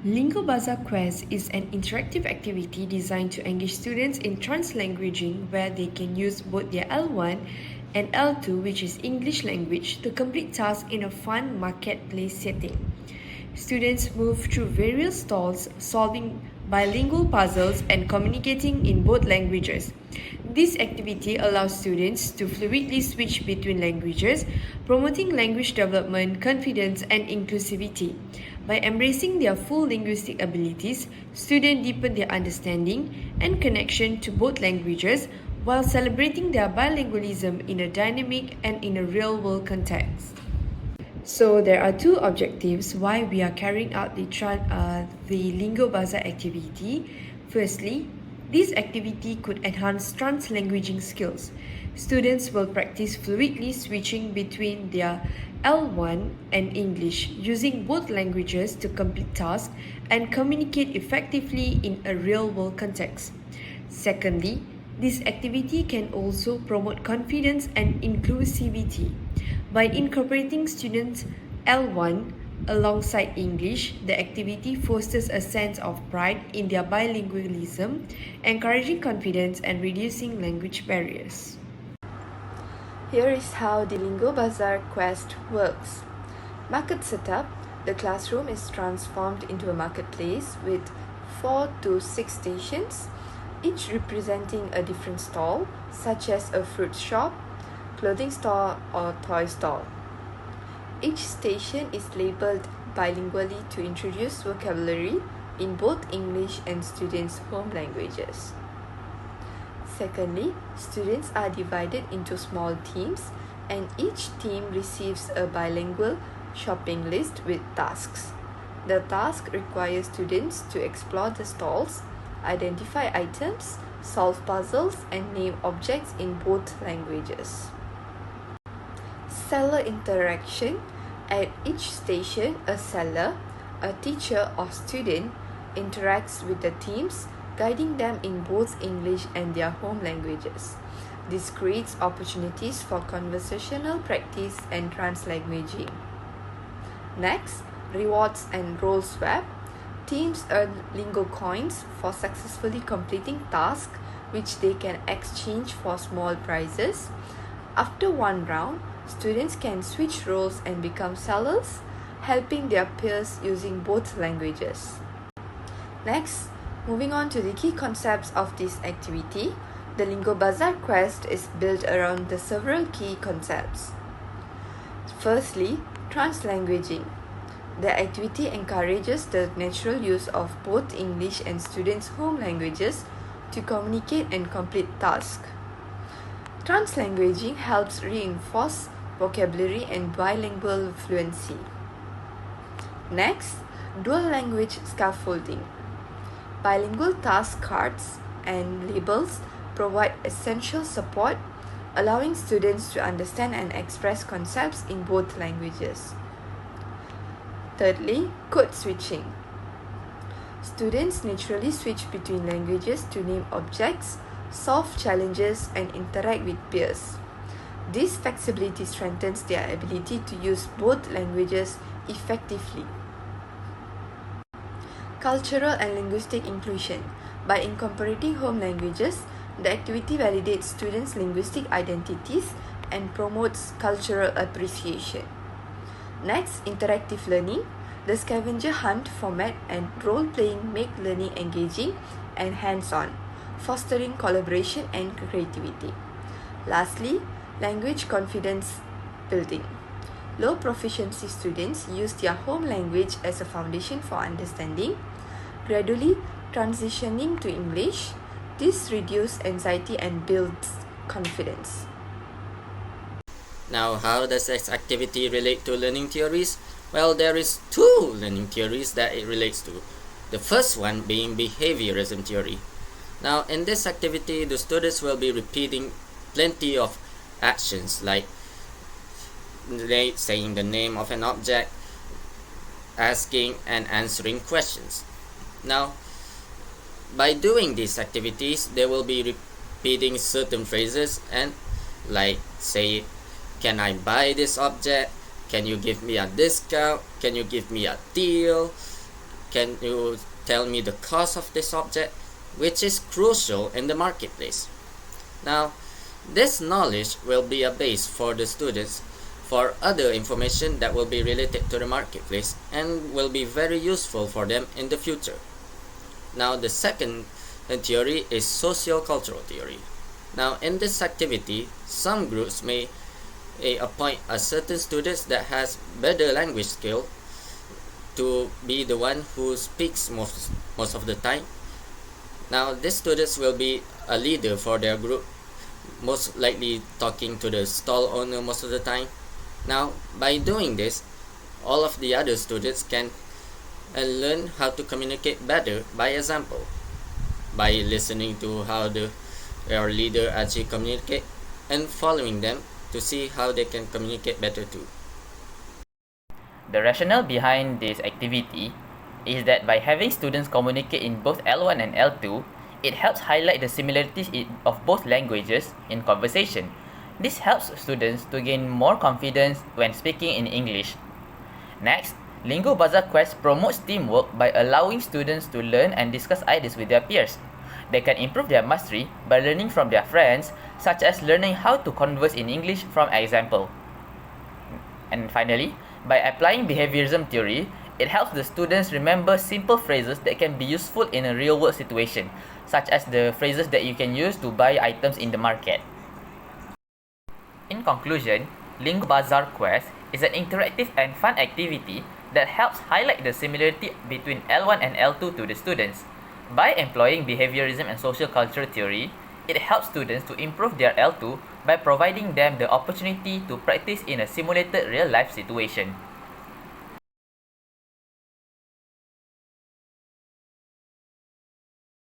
Lingobazaar Quest is an interactive activity designed to engage students in translanguaging where they can use both their L1 and L2, which is English language, to complete tasks in a fun marketplace setting. Students move through various stalls, solving bilingual puzzles and communicating in both languages. This activity allows students to fluidly switch between languages, promoting language development, confidence, and inclusivity. By embracing their full linguistic abilities, students deepen their understanding and connection to both languages while celebrating their bilingualism in a dynamic and in a real-world context. So there are two objectives why we are carrying out the Lingobazaar activity. Firstly, this activity could enhance translanguaging skills. Students will practice fluidly switching between their L1 and English using both languages to complete tasks and communicate effectively in a real-world context. Secondly, this activity can also promote confidence and inclusivity. By incorporating students L1 alongside English, the activity fosters a sense of pride in their bilingualism, encouraging confidence and reducing language barriers. Here is how the Lingobazaar quest works. Market setup. The classroom is transformed into a marketplace with 4 to 6 stations, each representing a different stall, such as a fruit shop, clothing store, or toy store. Each station is labeled bilingually to introduce vocabulary in both English and students' home languages. Secondly, students are divided into small teams, and each team receives a bilingual shopping list with tasks. The task requires students to explore the stalls, identify items, solve puzzles, and name objects in both languages. Seller interaction. At each station, a seller, a teacher or student interacts with the teams, guiding them in both English and their home languages. This creates opportunities for conversational practice and translanguaging. Next, rewards and role swap. Teams earn lingo coins for successfully completing tasks, which they can exchange for small prizes. After one round, students can switch roles and become sellers, helping their peers using both languages. Next, moving on to the key concepts of this activity, the Lingobazaar quest is built around the several key concepts. Firstly, translanguaging. The activity encourages the natural use of both English and students' home languages to communicate and complete tasks. Translanguaging helps reinforce vocabulary and bilingual fluency. Next, dual language scaffolding. Bilingual task cards and labels provide essential support, allowing students to understand and express concepts in both languages. Thirdly, code switching. Students naturally switch between languages to name objects, solve challenges, and interact with peers. This flexibility strengthens their ability to use both languages effectively. Cultural and linguistic inclusion. By incorporating home languages, the activity validates students' linguistic identities and promotes cultural appreciation. Next, interactive learning. The scavenger hunt format and role-playing make learning engaging and hands-on, fostering collaboration and creativity. Lastly, language confidence building. Low proficiency students use their home language as a foundation for understanding, gradually transitioning to English. This reduces anxiety and builds confidence. Now, how does this activity relate to learning theories? Well, there is two learning theories that it relates to. The first one being behaviorism theory. Now, in this activity, the students will be repeating plenty of actions like saying the name of an object, asking and answering questions. Now, by doing these activities, they will be repeating certain phrases and like say, can I buy this object? Can you give me a discount? Can you give me a deal? can you tell me the cost of this object, which is crucial in the marketplace. Now, this knowledge will be a base for the students for other information that will be related to the marketplace and will be very useful for them in the future. Now, the second theory is socio-cultural theory. Now, in this activity, some groups may appoint a certain students that has better language skill to be the one who speaks most of the time. Now, these students will be a leader for their group, most likely talking to the stall owner most of the time. Now, by doing this, all of the other students can learn how to communicate better by example, by listening to how their leader actually communicate and following them to see how they can communicate better too. The rationale behind this activity is that by having students communicate in both L1 and L2, it helps highlight the similarities of both languages in conversation. This helps students to gain more confidence when speaking in English. Next, Lingobazaar Quest promotes teamwork by allowing students to learn and discuss ideas with their peers. They can improve their mastery by learning from their friends, such as learning how to converse in English from example. And finally, by applying behaviorism theory, it helps the students remember simple phrases that can be useful in a real-world situation, such as the phrases that you can use to buy items in the market. In conclusion, Lingobazaar Quest is an interactive and fun activity that helps highlight the similarity between L1 and L2 to the students. By employing behaviorism and social culture theory, it helps students to improve their L2 by providing them the opportunity to practice in a simulated real-life situation.